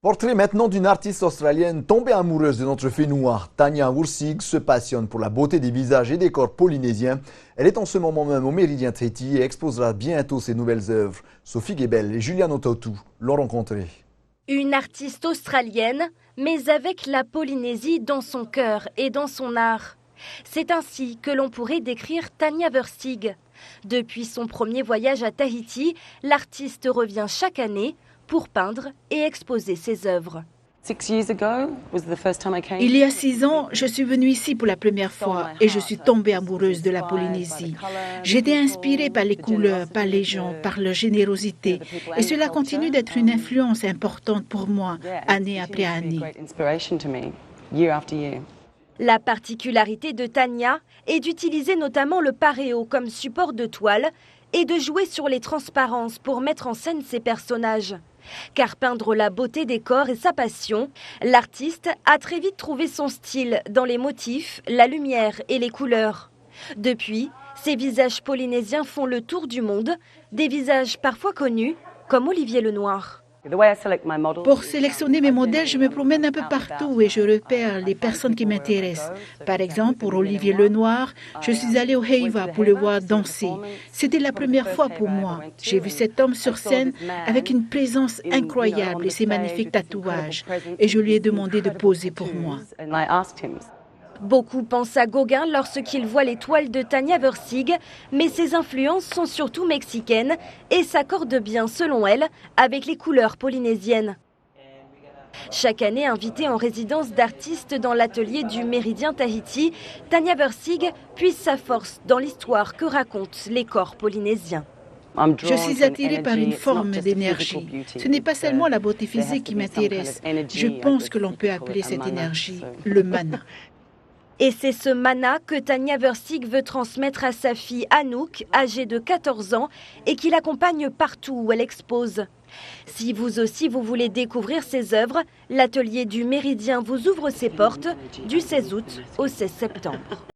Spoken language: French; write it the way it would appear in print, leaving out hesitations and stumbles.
Portrait maintenant d'une artiste australienne tombée amoureuse de notre fée noire. Tanya Wursig se passionne pour la beauté des visages et des corps polynésiens. Elle est en ce moment même au Méridien Tahiti et exposera bientôt ses nouvelles œuvres. Sophie Gebel et Julian Otautu l'ont rencontrée. Une artiste australienne, mais avec la Polynésie dans son cœur et dans son art. C'est ainsi que l'on pourrait décrire Tanya Wursig. Depuis son premier voyage à Tahiti, l'artiste revient chaque année pour peindre et exposer ses œuvres. Il y a 6 ans, je suis venue ici pour la première fois et je suis tombée amoureuse de la Polynésie. J'étais inspirée par les couleurs, par les gens, par leur générosité. Et cela continue d'être une influence importante pour moi, année après année. La particularité de Tanya est d'utiliser notamment le paréo comme support de toile et de jouer sur les transparences pour mettre en scène ses personnages. Car peindre la beauté des corps est sa passion, l'artiste a très vite trouvé son style dans les motifs, la lumière et les couleurs. Depuis, ses visages polynésiens font le tour du monde, des visages parfois connus comme Olivier Lenoir. Pour sélectionner mes modèles, je me promène un peu partout et je repère les personnes qui m'intéressent. Par exemple, pour Olivier Lenoir, je suis allée au Heiva pour le voir danser. C'était la première fois pour moi. J'ai vu cet homme sur scène avec une présence incroyable et ses magnifiques tatouages. Et je lui ai demandé de poser pour moi. Beaucoup pensent à Gauguin lorsqu'ils voient les toiles de Tanya Wursig, mais ses influences sont surtout mexicaines et s'accordent bien, selon elle, avec les couleurs polynésiennes. Chaque année invitée en résidence d'artistes dans l'atelier du Méridien Tahiti, Tanya Wursig puise sa force dans l'histoire que racontent les corps polynésiens. Je suis attirée par une forme d'énergie. Ce n'est pas seulement la beauté physique qui m'intéresse. Je pense que l'on peut appeler cette énergie le mana. Et c'est ce mana que Tanya Wursig veut transmettre à sa fille Anouk, âgée de 14 ans, et qui l'accompagne partout où elle expose. Si vous aussi vous voulez découvrir ses œuvres, l'atelier du Méridien vous ouvre ses portes du 16 août au 16 septembre.